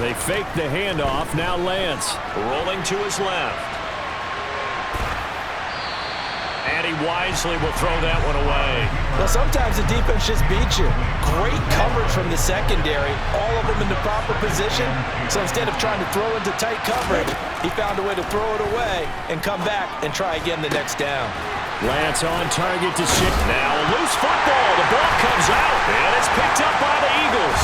They fake the handoff. Now Lance rolling to his left. And he wisely will throw that one away. Well, sometimes the defense just beats you. Great coverage from the secondary. All of them in the proper position. So instead of trying to throw into tight coverage, he found a way to throw it away and come back and try again the next down. Lance on target to shift. Now a loose football. The ball comes out, and it's picked up by the Eagles.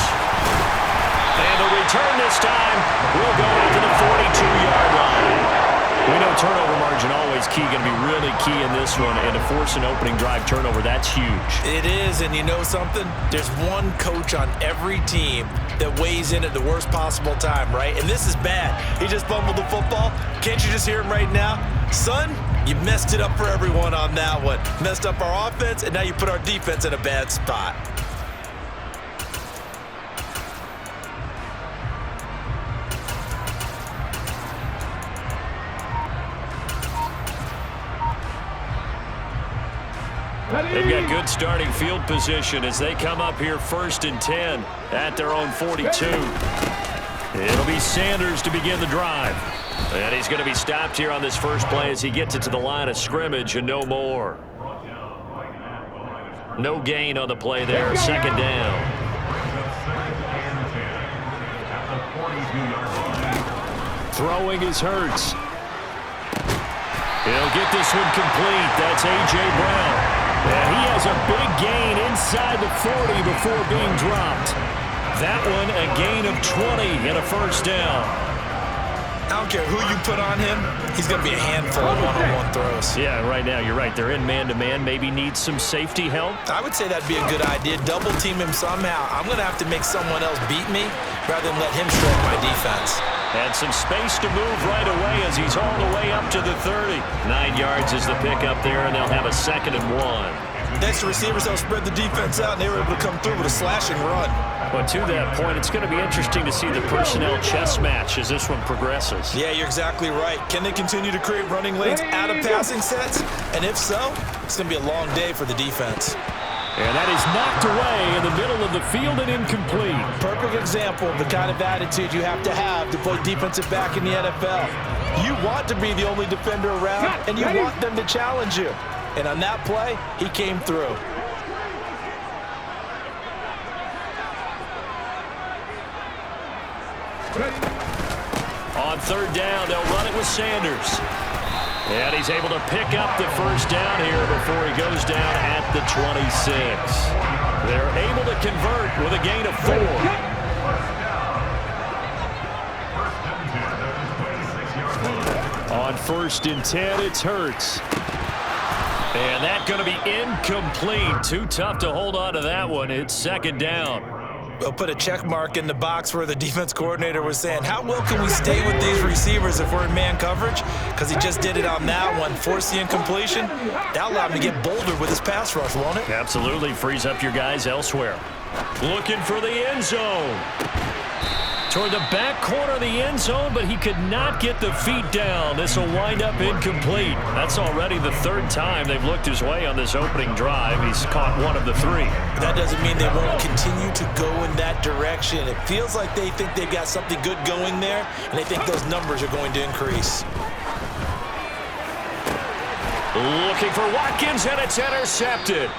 And the return this time will go out to the 42-yard line. We know turnover margin always key, going to be really key in this one, and to force an opening drive turnover, that's huge. It is, and you know something? There's one coach on every team that weighs in at the worst possible time, right? And this is bad. He just fumbled the football. Can't you just hear him right now? Son, you messed it up for everyone on that one. Messed up our offense, and now you put our defense in a bad spot. They've got good starting field position as they come up here 1st and 10 at their own 42. It'll be Sanders to begin the drive. And he's going to be stopped here on this first play as he gets it to the line of scrimmage and no more. No gain on the play there. 2nd down. Throwing is Hurts. He'll get this one complete. That's A.J. Brown. And he has a big gain inside the 40 before being dropped. That one a gain of 20 and a 1st down. I don't care who you put on him, he's going to be a handful of one-on-one throws. Yeah, right now you're right. They're in man-to-man. Maybe needs some safety help. I would say that'd be a good idea. Double team him somehow. I'm going to have to make someone else beat me rather than let him shred my defense. And some space to move right away as he's all the way up to the 30. 9 yards is the pickup there, and they'll have a 2nd and 1. Next receivers, they'll spread the defense out, and they were able to come through with a slashing run. But to that point, it's going to be interesting to see the personnel chess match as this one progresses. Yeah, you're exactly right. Can they continue to create running lanes out of passing sets? And if so, it's going to be a long day for the defense. And that is knocked away in the middle of the field and incomplete. Perfect example of the kind of attitude you have to play defensive back in the NFL. You want to be the only defender around, and you want them to challenge you. And on that play, he came through. On 3rd down, they'll run it with Sanders. And he's able to pick up the 1st down here before he goes down at the 26. They're able to convert with a gain of 4. On 1st and 10, it's Hurts. And that's going to be incomplete. Too tough to hold on to that one. It's 2nd down. They'll put a check mark in the box where the defense coordinator was saying, how well can we stay with these receivers if we're in man coverage? Because he just did it on that one. Force the incompletion. That allowed him to get bolder with his pass rush, won't it? Absolutely. Frees up your guys elsewhere. Looking for the end zone. Toward the back corner of the end zone, but he could not get the feet down. This will wind up incomplete. That's already the 3rd time they've looked his way on this opening drive. He's caught 1 of the 3. That doesn't mean they won't continue to go in that direction. It feels like they think they've got something good going there, and they think those numbers are going to increase. Looking for Watkins, and it's intercepted.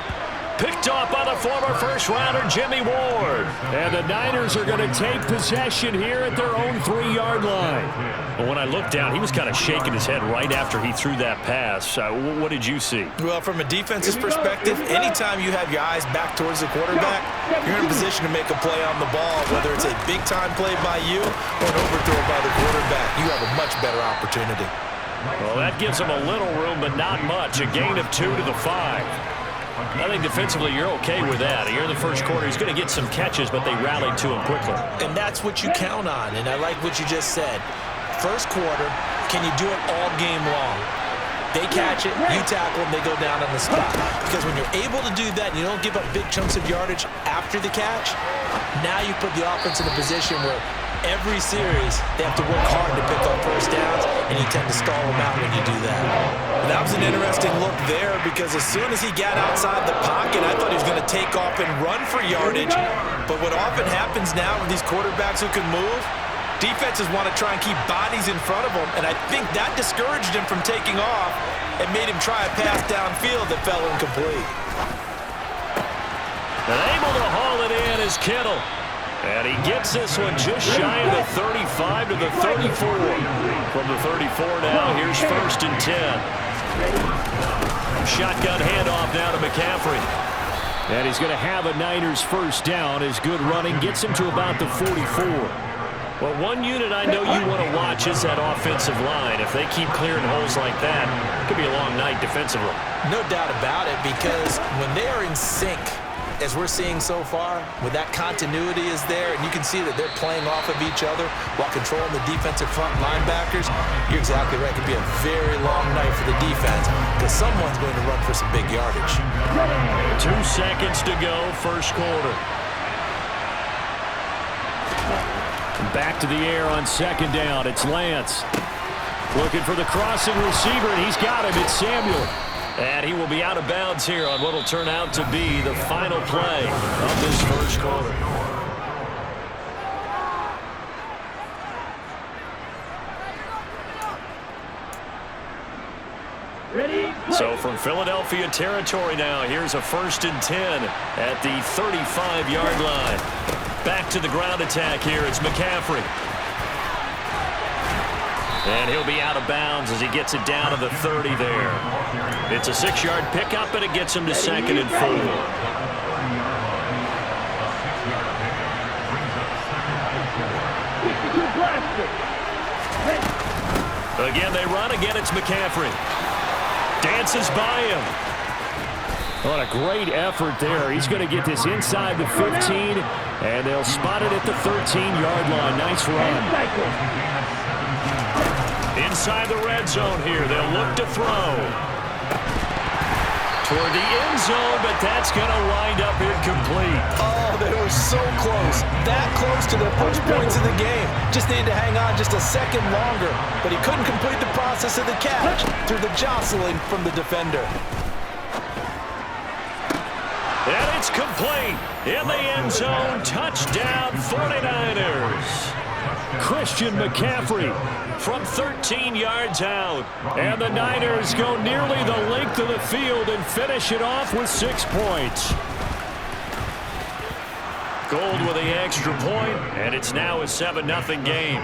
Picked off by the former first-rounder Jimmy Ward. And the Niners are going to take possession here at their own 3-yard line. But when I looked down, he was kind of shaking his head right after he threw that pass. What did you see? Well, from a defense's perspective, anytime you have your eyes back towards the quarterback, you're in a position to make a play on the ball, whether it's a big-time play by you or an overthrow by the quarterback. You have a much better opportunity. Well, that gives him a little room, but not much. A gain of 2 to the 5. I think defensively you're okay with that. Here in the first quarter, he's going to get some catches, but they rallied to him quickly. And that's what you count on, and I like what you just said. First quarter, can you do it all game long? They catch it, you tackle them, they go down on the spot. Because when you're able to do that and you don't give up big chunks of yardage after the catch, now you put the offense in a position where every series they have to work hard to pick up 1st downs, and you tend to stall them out when you do that. That was an interesting look there because as soon as he got outside the pocket, I thought he was going to take off and run for yardage. But what often happens now with these quarterbacks who can move, Defenses want to try and keep bodies in front of him, and I think that discouraged him from taking off and made him try a pass downfield that fell incomplete. And able to haul it in is Kittle. And he gets this one just shy of the 35 to the 34. From the 34 now, here's 1st and 10. Shotgun handoff now to McCaffrey. And he's going to have a Niners first down. His good running gets him to about the 44. Well, one unit I know you want to watch is that offensive line. If they keep clearing holes like that, it could be a long night defensively. No doubt about it, because when they are in sync, as we're seeing so far, when that continuity is there, and you can see that they're playing off of each other while controlling the defensive front linebackers, you're exactly right. It could be a very long night for the defense because someone's going to run for some big yardage. 2 seconds to go, first quarter. Back to the air on 2nd down. It's Lance. Looking for the crossing receiver, and he's got him. It's Samuel. And he will be out of bounds here on what will turn out to be the final play of this first quarter. So from Philadelphia territory now, here's a 1st and 10 at the 35-yard line. Back to the ground attack here. It's McCaffrey. And he'll be out of bounds as he gets it down to the 30 there. It's a 6-yard pickup, and it gets him to 2nd and 4. Again, they run. Again, it's McCaffrey. Dances by him. What a great effort there. He's going to get this inside the 15, and they'll spot it at the 13-yard line. Nice run. Inside the red zone here. They'll look to throw. Toward the end zone, but that's going to wind up incomplete. Oh, they were so close. That close to their first points in the game. Just needed to hang on just a second longer. But he couldn't complete the process of the catch through the jostling from the defender. And it's complete. In the end zone, touchdown 49ers. Christian McCaffrey from 13 yards out. And the Niners go nearly the length of the field and finish it off with 6 points. Gold with the extra point, and it's now a 7-0 game.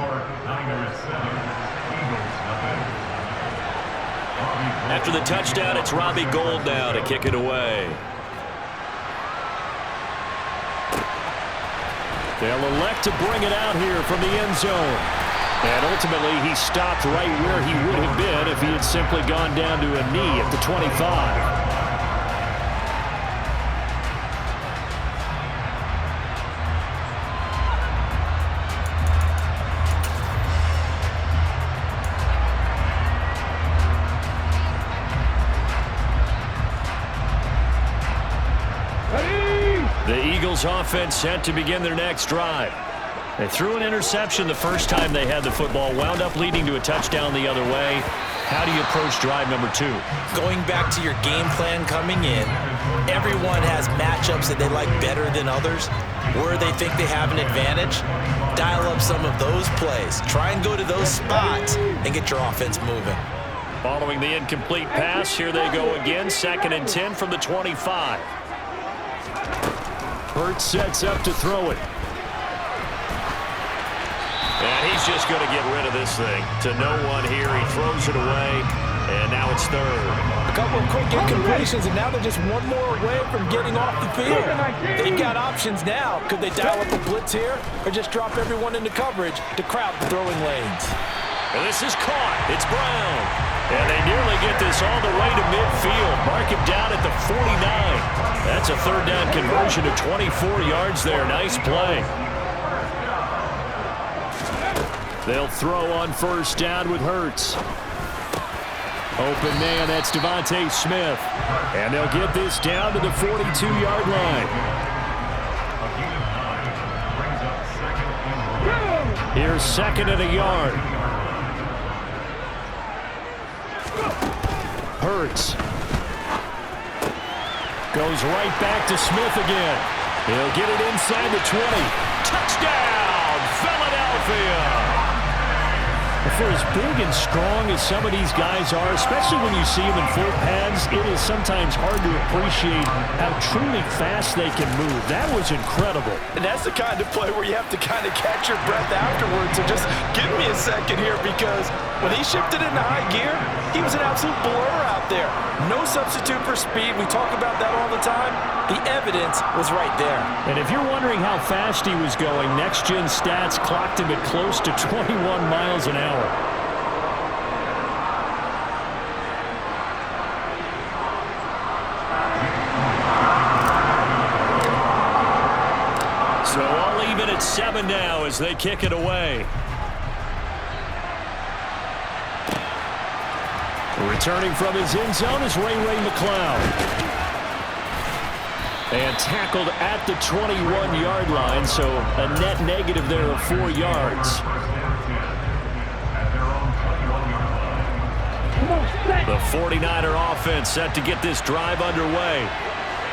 After the touchdown, it's Robbie Gould now to kick it away. They'll elect to bring it out here from the end zone. And ultimately, he stopped right where he would have been if he had simply gone down to a knee at the 25. The Eagles offense set to begin their next drive. They threw an interception the first time they had the football, wound up leading to a touchdown the other way. How do you approach drive number 2? Going back to your game plan coming in, everyone has matchups that they like better than others. Where they think they have an advantage, dial up some of those plays. Try and go to those spots and get your offense moving. Following the incomplete pass, here they go again, 2nd and 10 from the 25. Hurts sets up to throw it. And he's just going to get rid of this thing. To no one here. He throws it away, and now it's 3rd. A couple of quick incompletions, and now they're just one more away from getting off the field. They've got options now. Could they dial up a blitz here or just drop everyone into coverage to crowd the throwing lanes? And this is caught. It's Brown. And they nearly get this all the way to midfield. Mark him down at the 49. That's a 3rd down conversion to 24 yards there. Nice play. They'll throw on 1st down with Hurts. Open man, that's Devontae Smith. And they'll get this down to the 42-yard line. Here's 2nd and a yard. Hurts. Goes right back to Smith again. He'll get it inside the 20. Touchdown, Philadelphia! For as big and strong as some of these guys are, especially when you see them in full pads, it is sometimes hard to appreciate how truly fast they can move. That was incredible. And that's the kind of play where you have to kind of catch your breath afterwards. So just give me a second here, because when he shifted into high gear, he was an absolute blur out there. No substitute for speed. We talk about that all the time. The evidence was right there. And if you're wondering how fast he was going, next-gen stats clocked him at close to 21 miles an hour. So all even at 7 now as they kick it away. Returning from his end zone is Ray McCloud. And tackled at the 21-yard line, so a net negative there of 4 yards. The 49er offense set to get this drive underway.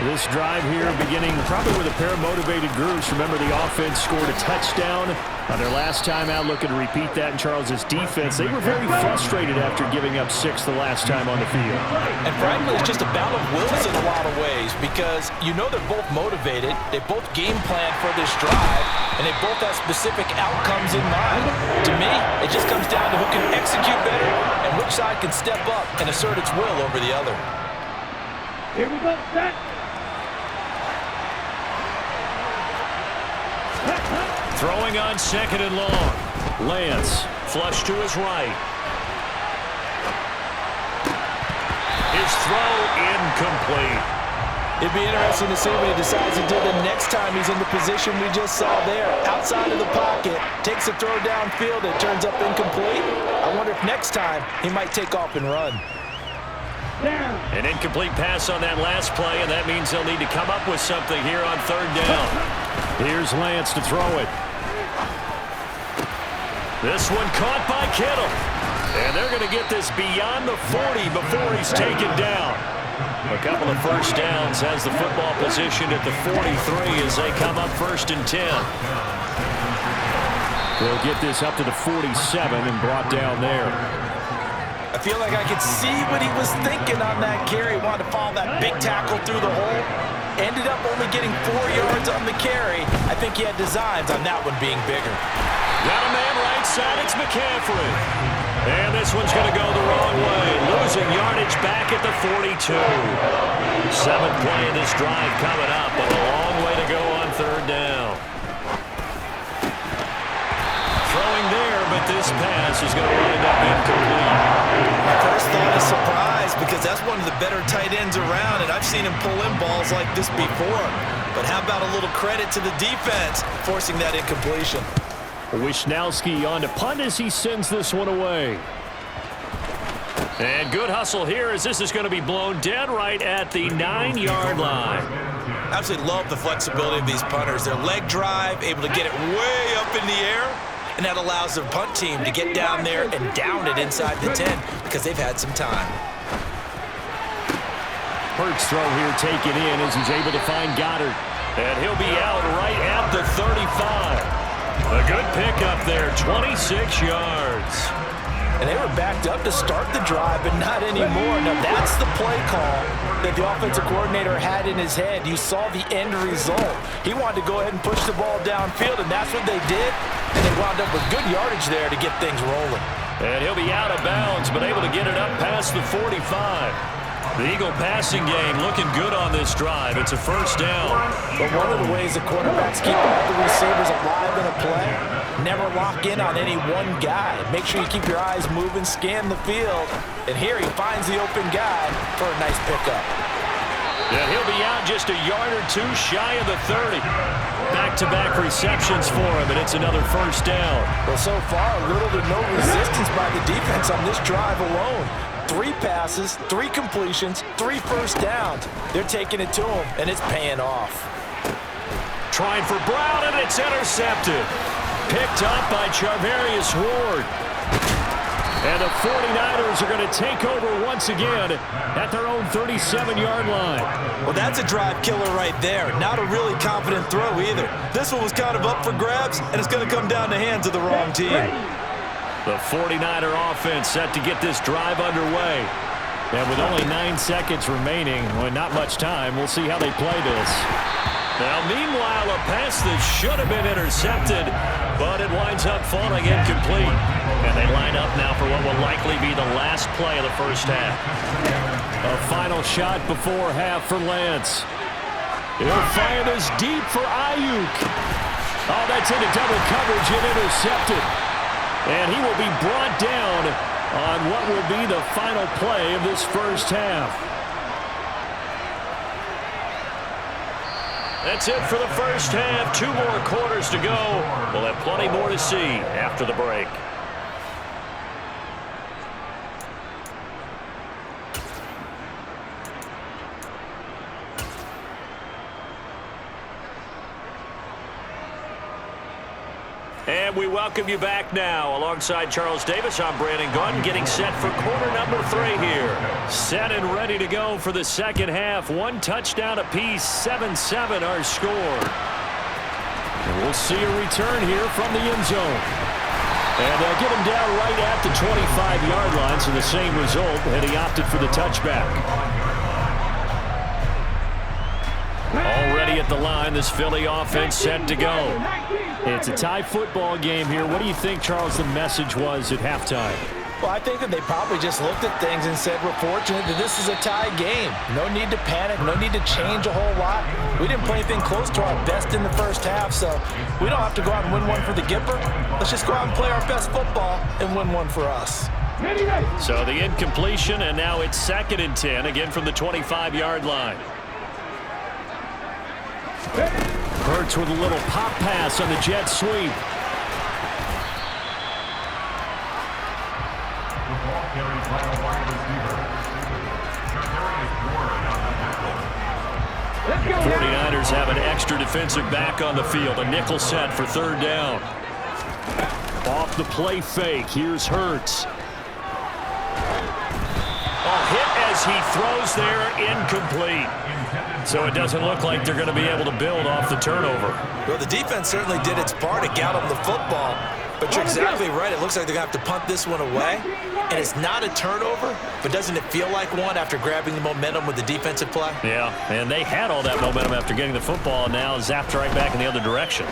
This drive here beginning probably with a pair of motivated groups. Remember, the offense scored a touchdown on their last time out. Looking to repeat that in Charles's defense. They were very frustrated after giving up 6 the last time on the field. And frankly, it's just a battle of wills in a lot of ways, because you know they're both motivated. They both game plan for this drive, and they both have specific outcomes in mind. To me, it just comes down to who can execute better and which side can step up and assert its will over the other. Here we go, set. Throwing on 2nd and long. Lance, flush to his right. His throw incomplete. It'd be interesting to see what he decides to do the next time he's in the position we just saw there. Outside of the pocket, takes a throw downfield, it turns up incomplete. I wonder if next time he might take off and run. An incomplete pass on that last play, and that means they'll need to come up with something here on 3rd down. Here's Lance to throw it. This one caught by Kittle. And they're going to get this beyond the 40 before he's taken down. A couple of first downs has the football position at the 43 as they come up 1st and 10. They'll get this up to the 47 and brought down there. I feel like I could see what he was thinking on that carry. Wanted to follow that big tackle through the hole. Ended up only getting 4 yards on the carry. I think he had designs on that one being bigger. Got a man right side, it's McCaffrey. And this one's going to go the wrong way. Losing yardage back at the 42. 7th play of this drive coming up, but a long way to go on 3rd down. Throwing there, but this pass is going to wind up incomplete. My first thought is surprise, because that's one of the better tight ends around, and I've seen him pull in balls like this before. But how about a little credit to the defense forcing that incompletion? Wisnowski on to punt as he sends this one away. And good hustle here as this is going to be blown dead right at the 9-yard line. Absolutely love the flexibility of these punters. Their leg drive, able to get it way up in the air, and that allows their punt team to get down there and down it inside the 10 because they've had some time. Hurts throw here taken in as he's able to find Goddard. And he'll be out right at the 35. A good pickup there, 26 yards. And they were backed up to start the drive, but not anymore. Now that's the play call that the offensive coordinator had in his head. You saw the end result. He wanted to go ahead and push the ball downfield, and that's what they did. And they wound up with good yardage there to get things rolling. And he'll be out of bounds, but able to get it up past the 45. The Eagle passing game looking good on this drive. It's a 1st down. But one of the ways the quarterbacks keep all the receivers alive in a play, never lock in on any one guy. Make sure you keep your eyes moving, scan the field. And here he finds the open guy for a nice pickup. And he'll be out just a yard or two shy of the 30. Back-to-back receptions for him, and it's another 1st down. Well, so far, little to no resistance by the defense on this drive alone. 3 passes, 3 completions, 3 first downs. They're taking it to him, and it's paying off. Trying for Brown, and it's intercepted. Picked up by Charvarius Ward. And the 49ers are going to take over once again at their own 37-yard line. Well, that's a drive killer right there. Not a really confident throw either. This one was kind of up for grabs, and it's going to come down the hands of the wrong team. The 49er offense set to get this drive underway. And with only 9 seconds remaining, well, not much time, we'll see how they play this. Now, meanwhile, a pass that should have been intercepted, but it winds up falling incomplete. And they line up now for what will likely be the last play of the first half. A final shot before half for Lance. He'll fire this deep for Ayuk. Oh, that's into double coverage and intercepted. And he will be brought down on what will be the final play of this first half. That's it for the first half. 2 more quarters to go. We'll have plenty more to see after the break. And we welcome you back now. Alongside Charles Davis, I'm Brandon Gunn, getting set for quarter number 3 here. Set and ready to go for the second half. 1 touchdown apiece, 7-7 our score. And we'll see a return here from the end zone. And they'll get him down right at the 25-yard line, so the same result, and he opted for the touchback. Already at the line, this Philly offense set to go. It's a tie football game here. What do you think, Charles, the message was at halftime? Well, I think that they probably just looked at things and said, we're fortunate that this is a tie game. No need to panic, no need to change a whole lot. We didn't play anything close to our best in the first half, so we don't have to go out and win one for the Gipper. Let's just go out and play our best football and win one for us. So the incompletion, and now it's 2nd and 10, again from the 25-yard line. Hurts with a little pop pass on the jet sweep. The 49ers have an extra defensive back on the field. A nickel set for 3rd down. Off the play fake. Here's Hurts. A hit as he throws there, incomplete. So it doesn't look like they're going to be able to build off the turnover. Well, the defense certainly did its part to get them the football. But you're exactly right. It looks like they're going to have to punt this one away. And it's not a turnover, but doesn't it feel like one after grabbing the momentum with the defensive play? Yeah, and they had all that momentum after getting the football, and now zapped right back in the other direction.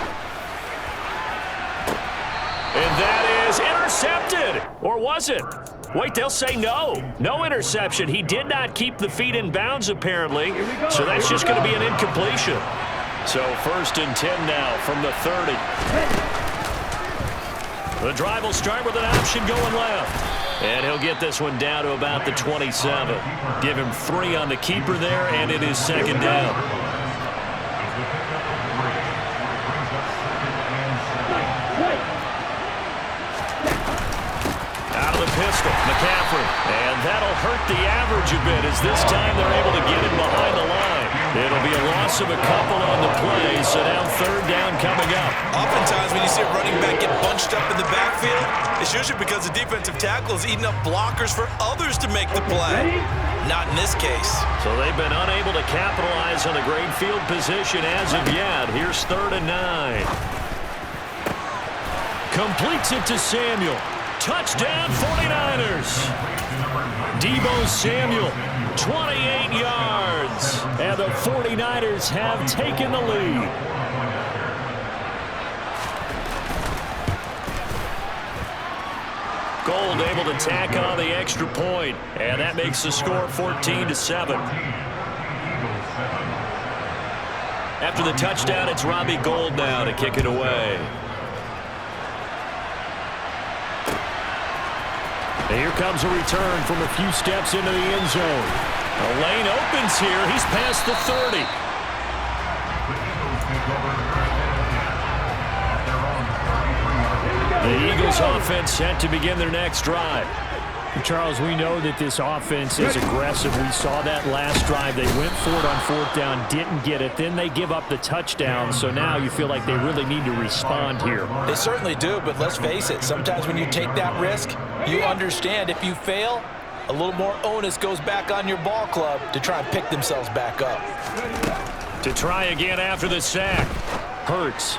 And that is intercepted. Or was it? Wait, they'll say no. No interception. He did not keep the feet in bounds, apparently. So that's just going to be an incompletion. So 1st and 10 now from the 30. The drive will start with an option going left. And he'll get this one down to about the 27. Give him 3 on the keeper there, and it is 2nd down. Pistol, McCaffrey, and that'll hurt the average a bit as this time they're able to get him behind the line. It'll be a loss of a couple on the play, so now 3rd down coming up. Oftentimes when you see a running back get bunched up in the backfield, it's usually because the defensive tackle is eating up blockers for others to make the play. Not in this case. So they've been unable to capitalize on a great field position as of yet. Here's 3rd and 9. Completes it to Samuel. Touchdown 49ers. Deebo Samuel, 28 yards. And the 49ers have taken the lead. Gold able to tack on the extra point, and that makes the score 14-7. After the touchdown, it's Robbie Gould now to kick it away. Here comes a return from a few steps into the end zone. The lane opens here. He's past the 30. The Eagles offense set to begin their next drive. Charles, we know that this offense is aggressive. We saw that last drive. They went for it on 4th down, didn't get it. Then they give up the touchdown. So now you feel like they really need to respond here. They certainly do, but let's face it. Sometimes when you take that risk, you understand if you fail, a little more onus goes back on your ball club to try and pick themselves back up. To try again after the sack. Hurts.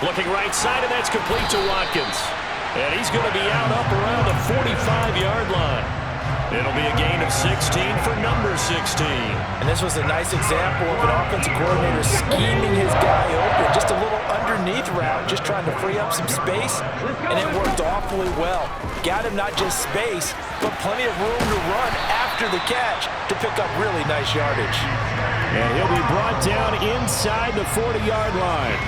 Looking right side, and that's complete to Watkins. And he's going to be out up around the 45-yard line. It'll be a gain of 16 for number 16. And this was a nice example of an offensive coordinator scheming his guy open. Just a little underneath route, just trying to free up some space, and it worked awfully well. Got him not just space, but plenty of room to run after the catch to pick up really nice yardage. And he'll be brought down inside the 40-yard line.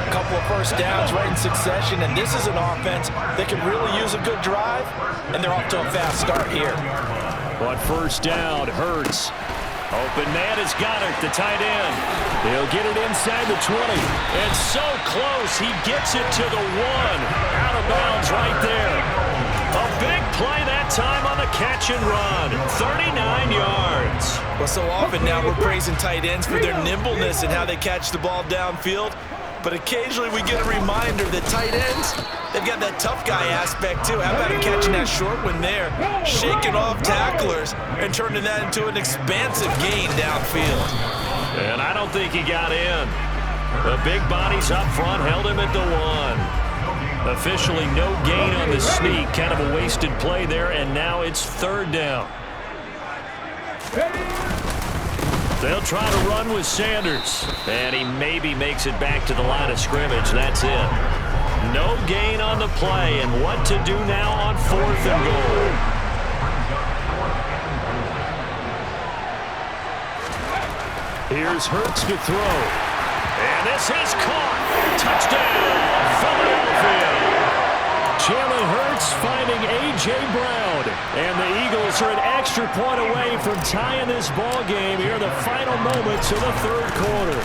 A couple of first downs right in succession, and this is an offense that can really use a good drive, and they're off to a fast start here. But first down, Hurts. Open man is Goddard, the tight end. He'll get it inside the 20. And so close, he gets it to the 1. Out of bounds right there. A big play that time on the catch and run. 39 yards. Well, so often now we're praising tight ends for their nimbleness and how they catch the ball downfield. But occasionally we get a reminder that tight ends, they've got that tough guy aspect too. How about him catching that short one there, shaking off tacklers, and turning that into an expansive gain downfield. And I don't think he got in. The big bodies up front held him at the 1. Officially no gain on the sneak. Kind of a wasted play there, and now it's third down. They'll try to run with Sanders. And he maybe makes it back to the line of scrimmage. That's it. No gain on the play. And what to do now on 4th and goal. Here's Hurts to throw. And this is caught. Touchdown, Philadelphia. Jalen Hurts finding A.J. Brown. And the Eagles are an extra point away from tying this ball game here in the final moments of the third quarter.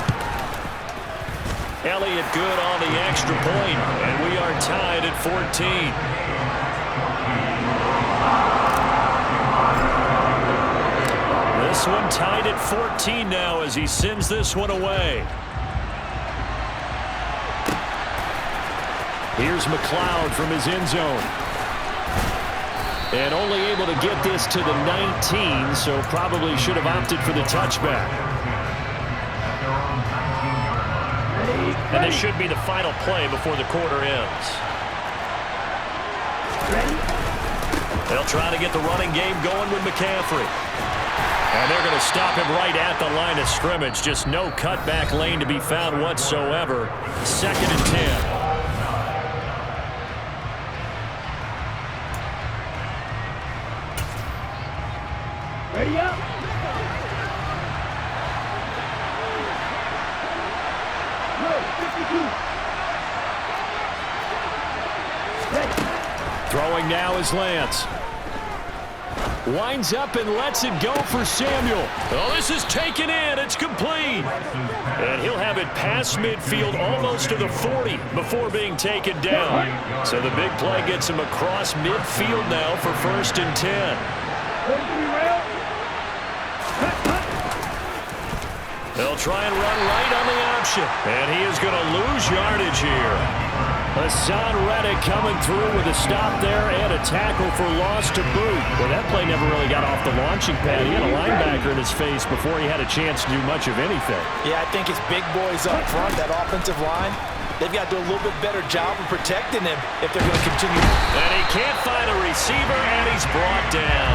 Elliott good on the extra point, and we are tied at 14. This one tied at 14 now as he sends this one away. Here's McLeod from his end zone. And only able to get this to the 19, so probably should have opted for the touchback. And this should be the final play before the quarter ends. They'll try to get the running game going with McCaffrey. And they're going to stop him right at the line of scrimmage. Just no cutback lane to be found whatsoever. 2nd and 10. Ready up. Throwing now is Lance. Winds up and lets it go for Samuel. Oh, this is taken in. It's complete. And he'll have it past midfield almost to the 40 before being taken down. So the big play gets him across midfield now for 1st and 10. They'll try and run right on the option. And he is going to lose yardage here. Hassan Reddick coming through with a stop there and a tackle for loss to boot. Well, that play never really got off the launching pad. He had a linebacker in his face before he had a chance to do much of anything. Yeah, I think his big boys up front, that offensive line, they've got to do a little bit better job of protecting him if they're going to continue. And he can't find a receiver, and he's brought down.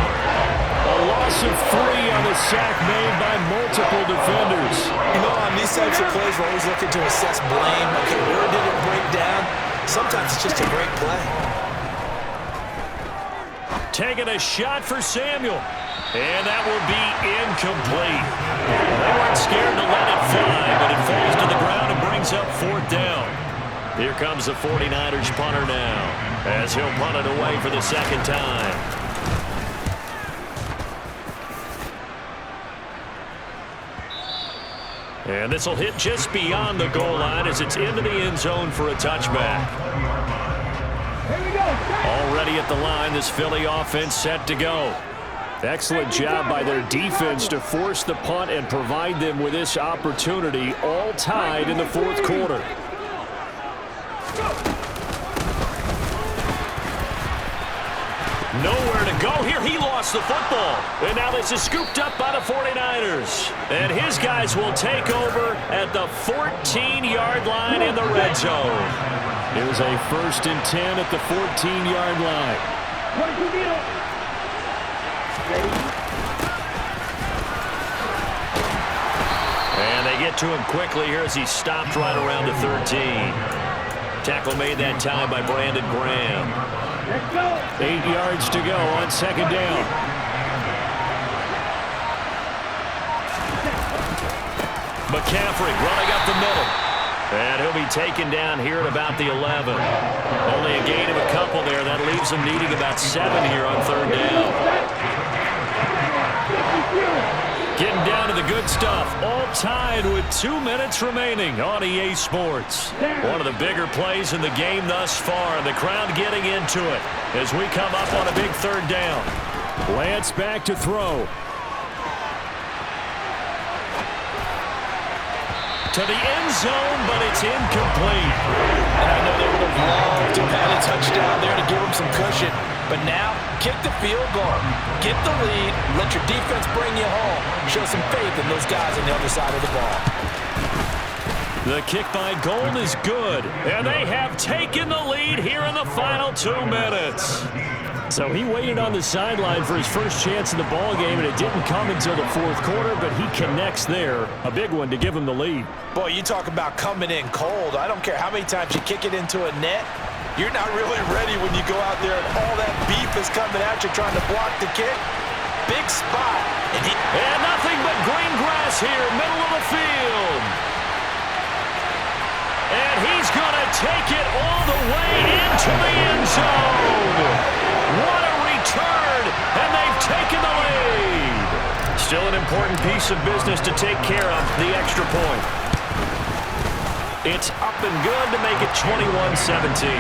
A loss of 3 on the sack made by multiple defenders. You know, on these types of plays, we're always looking to assess blame. Okay, where did it break down? Sometimes it's just a great play. Taking a shot for Samuel. And that will be incomplete. They weren't scared to let it fly, but it falls to the ground and brings up 4th down. Here comes the 49ers punter now, as he'll punt it away for the 2nd time. And this will hit just beyond the goal line as it's into the end zone for a touchback. Already at the line, this Philly offense set to go. Excellent job by their defense to force the punt and provide them with this opportunity, all tied in the 4th quarter. Nowhere to go here. He lost the football. And now this is scooped up by the 49ers. And his guys will take over at the 14-yard line in the red zone. Here's a 1st and 10 at the 14-yard line. And they get to him quickly here as he stopped right around the 13. Tackle made that time by Brandon Graham. 8 yards to go on 2nd down. McCaffrey running up the middle. And he'll be taken down here at about the 11. Only a gain of a couple there. That leaves him needing about 7 here on 3rd down. Getting down to the good stuff. All tied with 2 minutes remaining on EA Sports. One of the bigger plays in the game thus far. And the crowd getting into it as we come up on a big 3rd down. Lance back to throw. To the end zone, but it's incomplete. And I know they would have loved to have had a touchdown there to give them some cushion. But now, kick the field goal. Get the lead. Let your defense bring you home. Show some faith in those guys on the other side of the ball. The kick by Gold is good. And they have taken the lead here in the final 2 minutes. So he waited on the sideline for his first chance in the ball game, and it didn't come until the 4th quarter, but he connects there. A big one to give him the lead. Boy, you talk about coming in cold. I don't care how many times you kick it into a net. You're not really ready when you go out there and all that beef is coming at you trying to block the kick. Big spot. And nothing but green grass here, middle of the field. And he's going to take it all the way into the end zone. What a return, and they've taken the lead. Still an important piece of business to take care of, the extra point. It's up and good to make it 21-17.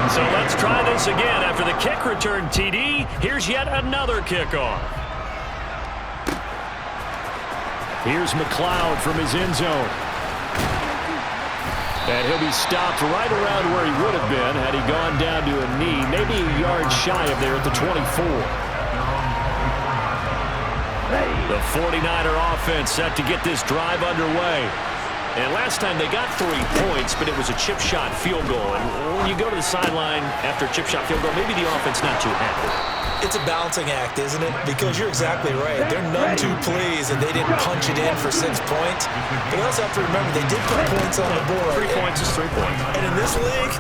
So let's try this again. After the kick return TD, here's yet another kickoff. Here's McLeod from his end zone. And he'll be stopped right around where he would have been had he gone down to a knee, maybe a yard shy of there at the 24. The 49er offense set to get this drive underway. And last time they got 3 points, but it was a chip shot field goal. And when you go to the sideline after a chip shot field goal, maybe the offense not too happy. It's a balancing act, isn't it? Because you're exactly right. They're none too pleased that they didn't punch it in for 6 points. But you also have to remember they did put points on the board. 3 points is 3 points. And in this league,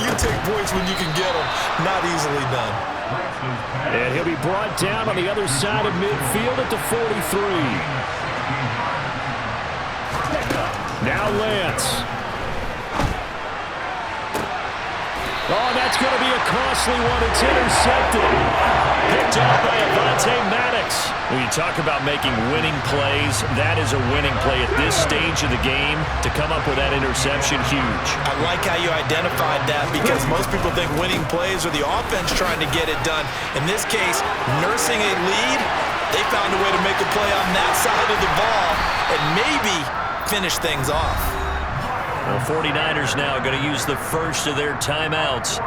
you take points when you can get them. Not easily done. And he'll be brought down on the other side of midfield at the 43. Now Lance. Oh, that's going to be a costly one. It's intercepted. Picked off by Avonte Maddox. When you talk about making winning plays, that is a winning play at this stage of the game. To come up with that interception, huge. I like how you identified that because most people think winning plays are the offense trying to get it done. In this case, nursing a lead, they found a way to make a play on that side of the ball and maybe finish things off. The 49ers now going to use the first of their timeouts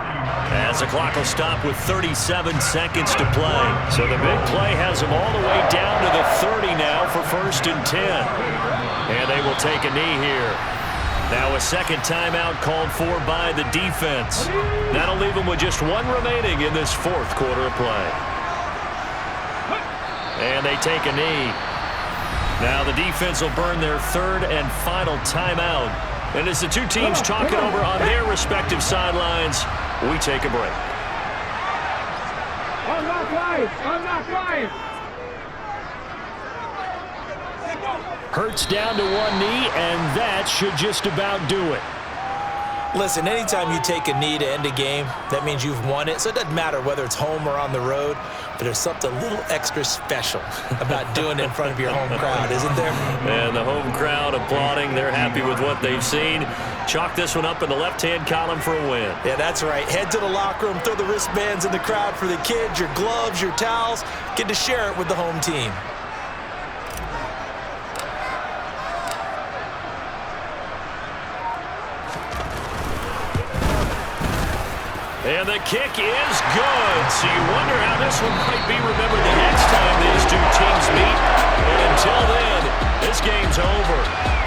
as the clock will stop with 37 seconds to play. So the big play has them all the way down to the 30 now for 1st and 10. And they will take a knee here. Now a second timeout called for by the defense. That'll leave them with just 1 remaining in this 4th quarter of play. And they take a knee. Now the defense will burn their 3rd and final timeout. And as the two teams talk it over on their respective sidelines, we take a break. I'm not flying. Hurts down to 1 knee, and that should just about do it. Listen, anytime you take a knee to end a game, that means you've won it. So it doesn't matter whether it's home or on the road, but there's something a little extra special about doing it in front of your home crowd, isn't there? And the home crowd applauding. They're happy with what they've seen. Chalk this one up in the left-hand column for a win. Yeah, that's right. Head to the locker room, throw the wristbands in the crowd for the kids, your gloves, your towels. Get to share it with the home team. And the kick is good. So you wonder how this one might be remembered the next time these two teams meet. But until then, This game's over.